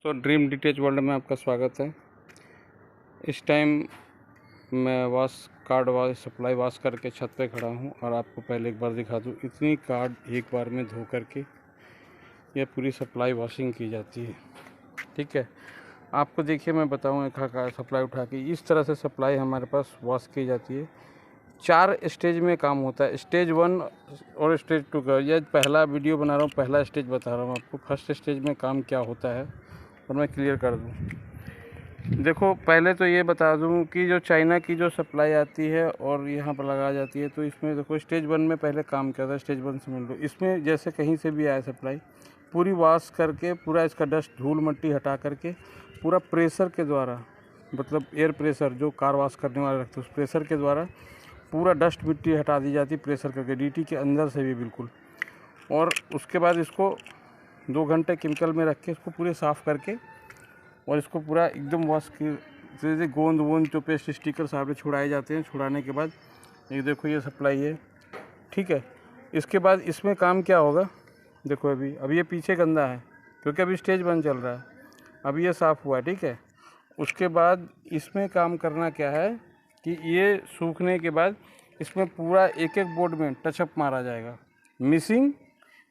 तो dream DTH world में आपका स्वागत है। इस टाइम मैं कार्ड सप्लाई वॉश करके छत पे खड़ा हूँ और आपको पहले एक बार दिखा दूँ, इतनी कार्ड एक बार में धो करके ये पूरी सप्लाई वॉशिंग की जाती है। ठीक है, आपको देखिए मैं बताऊँ एक कार्ड सप्लाई उठा के इस तरह से सप्लाई हमारे पास वॉश की जाती है। 4 स्टेज में काम होता है, स्टेज 1 और स्टेज 2 का। यह पहला वीडियो बना रहा हूँ, पहला स्टेज बता रहा हूँ आपको। फर्स्ट स्टेज में काम क्या होता है और मैं क्लियर कर दूँ। देखो, पहले तो ये बता दूँ कि जो चाइना की जो सप्लाई आती है और यहाँ पर लगा जाती है, तो इसमें देखो स्टेज 1 में पहले काम किया था। स्टेज 1 समझ लो, इसमें जैसे कहीं से भी आया सप्लाई पूरी वॉश करके, पूरा इसका डस्ट धूल मिट्टी हटा करके, पूरा प्रेशर के द्वारा, मतलब एयर प्रेशर जो कार वॉश करने वाले रखते हैं उस प्रेशर के द्वारा पूरा डस्ट मिट्टी हटा दी जाती है, प्रेशर करके डीटी के अंदर से भी बिल्कुल। और उसके बाद इसको 2 घंटे केमिकल में रख के इसको पूरे साफ़ करके और इसको पूरा एकदम वॉश की जैसे गोंद वोंद जो पेस्ट स्टिकर सारे छुड़ाए जाते हैं। छुड़ाने के बाद ये देखो ये सप्लाई है, ठीक है। इसके बाद इसमें काम क्या होगा, देखो अभी ये पीछे गंदा है क्योंकि अभी स्टेज 1 चल रहा है, अभी ये साफ़ हुआ है, ठीक है। उसके बाद इसमें काम करना क्या है कि ये सूखने के बाद इसमें पूरा एक एक बोर्ड में टचअप मारा जाएगा।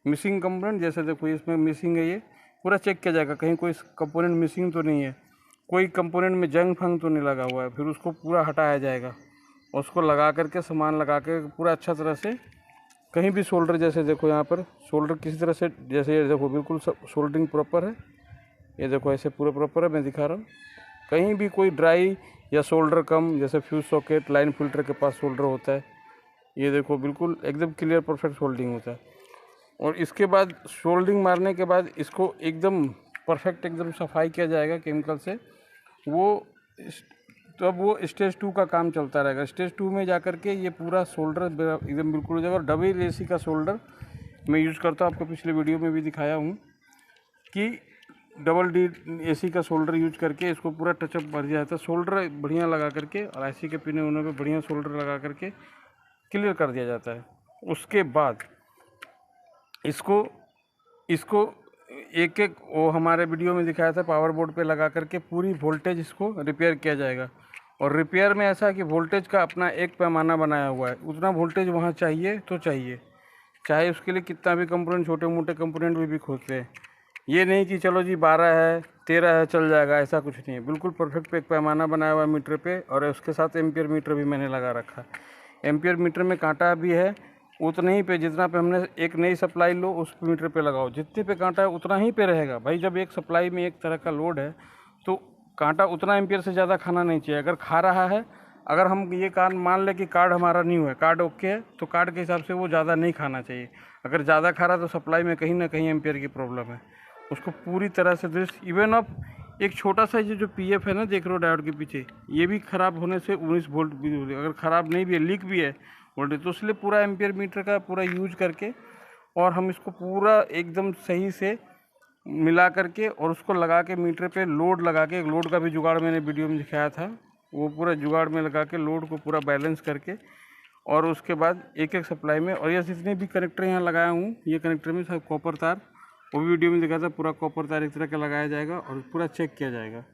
मिसिंग कंपोनेंट, जैसे देखो इसमें मिसिंग है, ये पूरा चेक किया जाएगा कहीं कोई कंपोनेंट मिसिंग तो नहीं है, कोई कंपोनेंट में जंग फंग तो नहीं लगा हुआ है। फिर उसको पूरा हटाया जाएगा और उसको लगा करके, सामान लगा के पूरा अच्छा तरह से, कहीं भी शोल्डर, जैसे देखो यहाँ पर शोल्डर किसी तरह से, जैसे ये देखो बिल्कुल शोल्डरिंग प्रॉपर है, ये देखो ऐसे पूरा प्रॉपर है, मैं दिखा रहा हूँ। कहीं भी कोई ड्राई या शोल्डर कम, जैसे फ्यूज सॉकेट लाइन फिल्टर के पास शोल्डर होता है, ये देखो बिल्कुल एकदम क्लियर परफेक्ट सोल्डिंग होता है। और इसके बाद सोल्डिंग मारने के बाद इसको एकदम परफेक्ट एकदम सफाई किया जाएगा केमिकल से। तो अब वो स्टेज 2 का काम चलता रहेगा। स्टेज 2 में जा कर के ये पूरा शोल्डर एकदम बिल्कुल हो जाएगा। और डबल एसी का शोल्डर मैं यूज़ करता हूँ, आपको पिछले वीडियो में भी दिखाया हूँ कि डबल डी एसी का शोल्डर यूज करके इसको पूरा टचअप भर जाता है। शोल्डर बढ़िया लगा करके और ऐसी के पीने उन्हें पे बढ़िया शोल्डर लगा करके क्लियर कर दिया जाता है। उसके बाद इसको एक एक वो हमारे वीडियो में दिखाया था, पावर बोर्ड पे लगा करके पूरी वोल्टेज इसको रिपेयर किया जाएगा। और रिपेयर में ऐसा कि वोल्टेज का अपना एक पैमाना बनाया हुआ है, उतना वोल्टेज वहाँ चाहिए तो चाहिए, चाहे उसके लिए कितना भी कंपोनेंट, छोटे मोटे कंपोनेंट भी खोजते हैं। ये नहीं कि चलो जी 12 है 13 है चल जाएगा, ऐसा कुछ नहीं है। बिल्कुल परफेक्ट पे एक पैमाना बनाया हुआ है मीटर पे, और उसके साथ एम्पियर मीटर भी मैंने लगा रखा है। एम्पियर मीटर में कांटा भी है, उतने ही पे जितना पे हमने एक नई सप्लाई लो उस मीटर पे लगाओ, जितने पे कांटा है उतना ही पे रहेगा भाई। जब एक सप्लाई में एक तरह का लोड है तो कांटा उतना एम्पियर से ज़्यादा खाना नहीं चाहिए। अगर खा रहा है, अगर हम ये कार्ड मान लें कि कार्ड हमारा न्यू है, कार्ड ओके है, तो कार्ड के हिसाब से वो ज़्यादा नहीं खाना चाहिए। अगर ज़्यादा खा रहा है तो सप्लाई में कहीं ना कहीं एम्पियर की प्रॉब्लम है। उसको पूरी तरह से इवन अब एक छोटा सा ये जो पीएफ है ना, देख रहे हो डायोड के पीछे, ये भी ख़राब होने से 19 वोल्ट भी, अगर ख़राब नहीं भी है, लीक भी है वोल्टेज, तो इसलिए पूरा एम्पियर मीटर का पूरा यूज करके और हम इसको पूरा एकदम सही से मिला करके और उसको लगा के मीटर पे लोड लगा के, लोड का भी जुगाड़ मैंने वीडियो में दिखाया था, वो पूरा जुगाड़ में लगा के लोड को पूरा बैलेंस करके और उसके बाद एक एक सप्लाई में। और ये जितने भी कनेक्टर यहाँ लगाया हूँ, ये कनेक्टर में सब कॉपर तार, वो भी वीडियो में दिखाया था, पूरा कॉपर तार एक तरह का लगाया जाएगा और पूरा चेक किया जाएगा।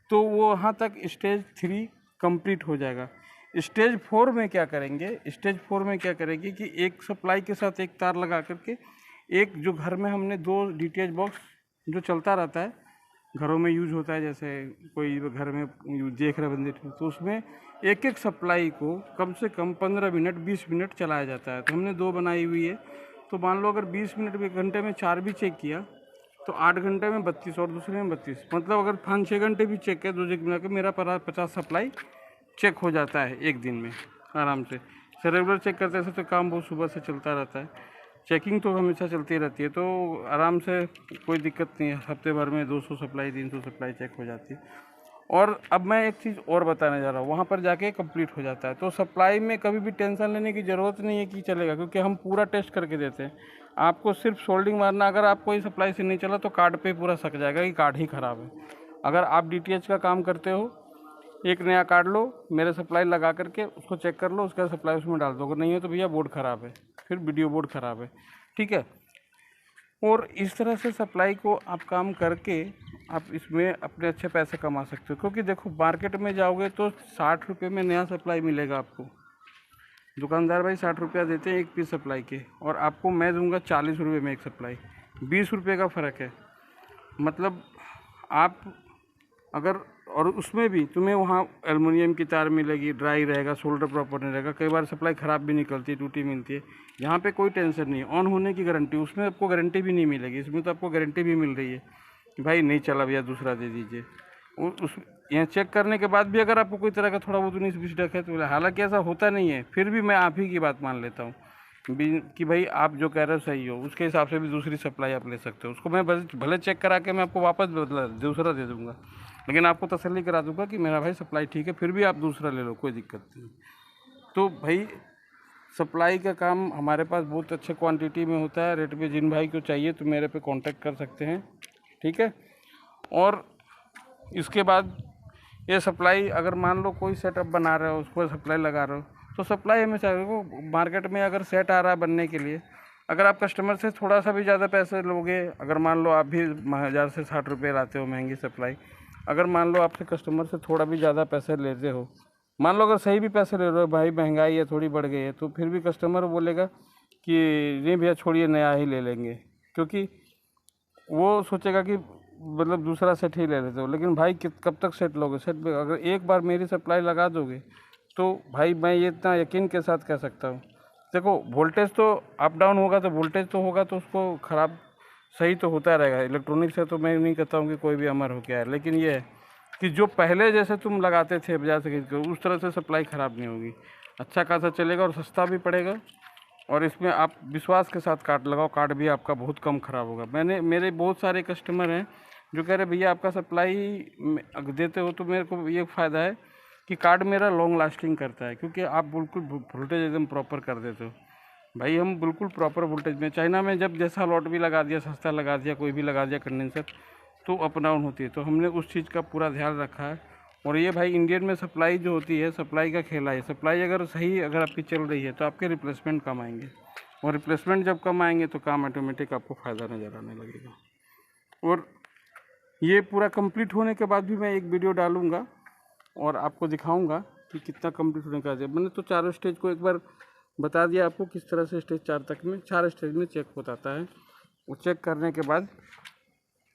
तो वो वहाँ तक स्टेज 3 कंप्लीट हो जाएगा। स्टेज 4 में क्या करेंगे, स्टेज 4 में क्या करेंगे कि एक सप्लाई के साथ एक तार लगा करके, एक जो घर में हमने 2 डीटीएच बॉक्स जो चलता रहता है, घरों में यूज होता है, जैसे कोई घर में देख रहे बंदे, तो उसमें एक एक सप्लाई को कम से कम 15 मिनट 20 मिनट चलाया जाता है। तो हमने 2 बनाई हुई है, तो मान लो अगर 20 मिनट में, घंटे में 4 भी चेक किया तो 8 घंटे में 32 और दूसरे में 32, मतलब अगर 5-6 घंटे भी चेक किया, 2 चेक मिला के मेरा 50 सप्लाई चेक हो जाता है एक दिन में आराम से। रेगुलर चेक करते हैं तो काम बहुत सुबह से चलता रहता है, चेकिंग तो हमेशा चलती रहती है, तो आराम से कोई दिक्कत नहीं है। हफ्ते भर में 200 सप्लाई 300 सप्लाई चेक हो जाती है। और अब मैं एक चीज़ और बताने जा रहा हूँ, वहाँ पर जाके कंप्लीट हो जाता है। तो सप्लाई में कभी भी टेंशन लेने की ज़रूरत नहीं है कि चलेगा, क्योंकि हम पूरा टेस्ट करके देते हैं। आपको सिर्फ सोल्डिंग मारना, अगर आप कोई सप्लाई से नहीं चला तो कार्ड पे पूरा सक जाएगा कि कार्ड ही ख़राब है। अगर आप डीटीएच का काम करते हो, एक नया कार्ड लो, मेरे सप्लाई लगा करके उसको चेक कर लो, उसका सप्लाई उसमें डाल दो, अगर नहीं है तो भैया बोर्ड ख़राब है, फिर वीडियो बोर्ड ख़राब है, ठीक है। और इस तरह से सप्लाई को आप काम करके आप इसमें अपने अच्छे पैसे कमा सकते हो। क्योंकि देखो मार्केट में जाओगे तो 60 रुपये में नया सप्लाई मिलेगा आपको। दुकानदार भाई 60 रुपया देते हैं एक पीस सप्लाई के, और आपको मैं दूंगा 40 रुपये में एक सप्लाई। 20 रुपये का फ़र्क है। मतलब आप अगर, और उसमें भी तुम्हें वहाँ एल्युमिनियम की तार मिलेगी, ड्राई रहेगा, सोल्डर प्रॉपर नहीं रहेगा, कई बार सप्लाई ख़राब भी निकलती है, टूटी मिलती है। यहाँ पे कोई टेंशन नहीं है, ऑन होने की गारंटी, उसमें आपको गारंटी भी नहीं मिलेगी। इसमें तो आपको गारंटी भी मिल रही है कि भाई नहीं चला भैया दूसरा दे दीजिए। उस यहाँ चेक करने के बाद भी अगर आपको कोई तरह का थोड़ा बहुत 19-20 डक है तो, हालांकि ऐसा होता नहीं है, फिर भी मैं आप ही की बात मान लेता हूँ कि भाई आप जो कह रहे हो सही हो, उसके हिसाब से भी दूसरी सप्लाई आप ले सकते हो। उसको मैं भले चेक करा के मैं आपको वापस दूसरा दे दूँगा, लेकिन आपको तसल्ली करा दूंगा कि मेरा भाई सप्लाई ठीक है, फिर भी आप दूसरा ले लो, कोई दिक्कत नहीं। तो भाई सप्लाई का काम हमारे पास बहुत अच्छे क्वांटिटी में होता है, रेट पे। जिन भाई को चाहिए तो मेरे पे कांटेक्ट कर सकते हैं, ठीक है। और इसके बाद ये सप्लाई, अगर मान लो कोई सेटअप बना रहे हो, उसको सप्लाई लगा रहे हो, तो सप्लाई हमेशा देखो मार्केट में अगर सेट आ रहा है बनने के लिए, अगर आप कस्टमर से थोड़ा सा भी ज़्यादा पैसे लोगे, अगर मान लो आप भी 1000 से 60 रुपये लाते हो महंगी सप्लाई, अगर मान लो आपसे कस्टमर से थोड़ा भी ज़्यादा पैसे लेते हो, मान लो अगर सही भी पैसे ले रहे हो, भाई महंगाई है थोड़ी बढ़ गई है, तो फिर भी कस्टमर बोलेगा कि नहीं भैया छोड़िए नया ही ले लेंगे, क्योंकि वो सोचेगा कि मतलब दूसरा सेट ही ले लेते हो। लेकिन भाई कब तक सेट लोगे? सेट अगर एक बार मेरी सप्लाई लगा दोगे तो भाई मैं ये इतना यकीन के साथ कह सकता हूँ, देखो वोल्टेज तो अप डाउन होगा, तो वोल्टेज तो होगा, तो उसको ख़राब सही तो होता रहेगा। इलेक्ट्रॉनिक से तो मैं नहीं कहता हूँ कि कोई भी अमर हो गया है, लेकिन ये है कि जो पहले जैसे तुम लगाते थे बाजार से खरीद कर, उस तरह से सप्लाई ख़राब नहीं होगी, अच्छा खासा चलेगा और सस्ता भी पड़ेगा। और इसमें आप विश्वास के साथ कार्ड लगाओ, कार्ड भी आपका बहुत कम ख़राब होगा। मेरे बहुत सारे कस्टमर हैं जो कह रहे भैया आपका सप्लाई देते हो तो मेरे को ये फ़ायदा है कि कार्ड मेरा लॉन्ग लास्टिंग करता है, क्योंकि आप बिल्कुल वोल्टेज एकदम प्रॉपर कर देते हो। भाई हम बिल्कुल प्रॉपर वोल्टेज में, चाइना में जब जैसा लॉट भी लगा दिया, सस्ता लगा दिया, कोई भी लगा दिया कंडेंसर, तो अप डाउन होती है। तो हमने उस चीज़ का पूरा ध्यान रखा है। और ये भाई इंडियन में सप्लाई जो होती है, सप्लाई का खेला है। सप्लाई अगर सही अगर आपकी चल रही है तो आपके रिप्लेसमेंट कम आएंगे, और रिप्लेसमेंट जब कम आएंगे तो काम ऑटोमेटिक आपको फ़ायदा नज़र आने लगेगा। और ये पूरा कंप्लीट होने के बाद भी मैं एक वीडियो डालूँगा और आपको दिखाऊँगा कि कितना कंप्लीट होने का है। मैंने तो चारों स्टेज को एक बार बता दिया आपको किस तरह से स्टेज 4 तक में 4 स्टेज में चेक होता है। वो चेक करने के बाद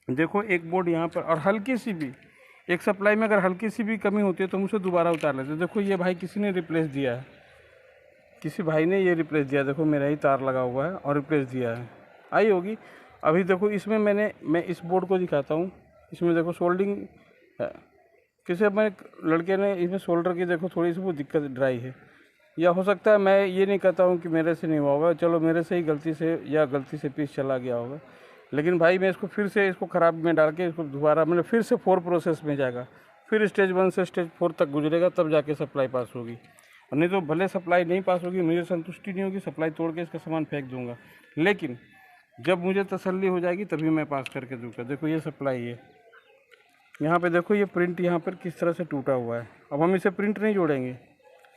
देखो एक बोर्ड यहाँ पर, और हल्की सी भी एक सप्लाई में अगर हल्की सी भी कमी होती है तो मुझसे दोबारा उतार लेते। देखो ये भाई किसी ने रिप्लेस दिया है, किसी भाई ने ये रिप्लेस दिया, देखो मेरा ही तार लगा हुआ है और रिप्लेस दिया है, आई होगी। अभी देखो इसमें मैं इस बोर्ड को दिखाता हूँ, इसमें देखो सोल्डिंग है, किसी में लड़के ने इसमें सोल्डर की देखो थोड़ी सी वो दिक्कत ड्राई है, या हो सकता है, मैं ये नहीं कहता हूँ कि मेरे से नहीं हुआ होगा, चलो मेरे से ही गलती से या गलती से पीस चला गया होगा, लेकिन भाई मैं इसको फिर से इसको ख़राब में डाल के इसको दोबारा मैंने फिर से 4 प्रोसेस में जाएगा, फिर स्टेज 1 से स्टेज 4 तक गुजरेगा, तब जाके सप्लाई पास होगी। और नहीं तो भले सप्लाई नहीं पास होगी, मुझे संतुष्टि नहीं होगी, सप्लाई तोड़ के इसका सामान फेंक दूँगा, लेकिन जब मुझे तसल्ली हो जाएगी तभी मैं पास करके दूँगा। देखो ये सप्लाई है, यहाँ पे देखो ये प्रिंट यहाँ पर किस तरह से टूटा हुआ है। अब हम इसे प्रिंट नहीं जोड़ेंगे,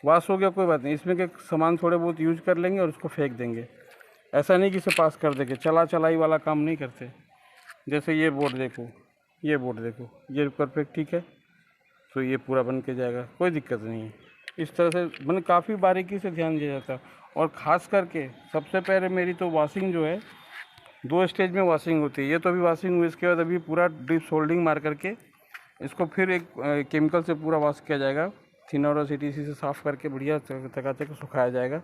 वाश हो गया कोई बात नहीं, इसमें के सामान थोड़े बहुत यूज कर लेंगे और उसको फेंक देंगे। ऐसा नहीं कि इसे पास कर देंगे, चलाई वाला काम नहीं करते। जैसे ये बोर्ड देखो, ये बोर्ड देखो, ये परफेक्ट ठीक है, तो ये पूरा बन के जाएगा, कोई दिक्कत नहीं है। इस तरह से मैंने काफ़ी बारीकी से ध्यान दिया जाता है। और ख़ास करके सबसे पहले मेरी तो वॉशिंग जो है 2 स्टेज में वॉशिंग होती है। ये तो अभी वॉशिंग हुई, इसके बाद अभी पूरा डीप सोल्डिंग मार करके इसको फिर एक केमिकल से पूरा वॉश किया जाएगा, थिनर और CTC से साफ़ करके बढ़िया चकाचक सुखाया जाएगा,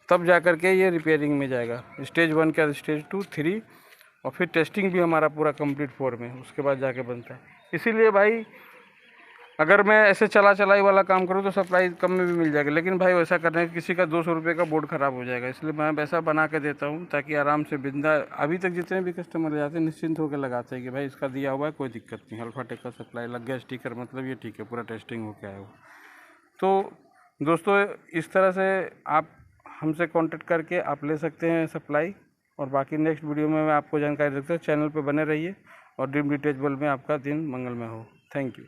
तब जा कर के ये रिपेयरिंग में जाएगा। स्टेज 1 के बाद स्टेज 2, 3 और फिर टेस्टिंग भी हमारा पूरा कंप्लीट 4 में, उसके बाद जाके बनता है। इसीलिए भाई अगर मैं ऐसे चलाई वाला काम करूँ तो सप्लाई कम में भी मिल जाएगी, लेकिन भाई वैसा करने किसी का 200 रुपये का बोर्ड ख़राब हो जाएगा, इसलिए मैं वैसा बना के देता हूँ ताकि आराम से बिंदा, अभी तक जितने भी कस्टमर जाते हैं निश्चिंत होकर लगाते हैं कि भाई इसका दिया हुआ है, कोई दिक्कत नहीं, अल्फाटेक का सप्लाई लग गया स्टिकर, मतलब ये ठीक है, पूरा टेस्टिंग होकर आया हुआ। तो दोस्तों इस तरह से आप हमसे कांटेक्ट करके आप ले सकते हैं सप्लाई, और बाकी नेक्स्ट वीडियो में मैं आपको जानकारी देता हूँ। चैनल पर बने रहिए और ड्रीम डिटेचेबल में आपका दिन मंगलमय हो। Thank you.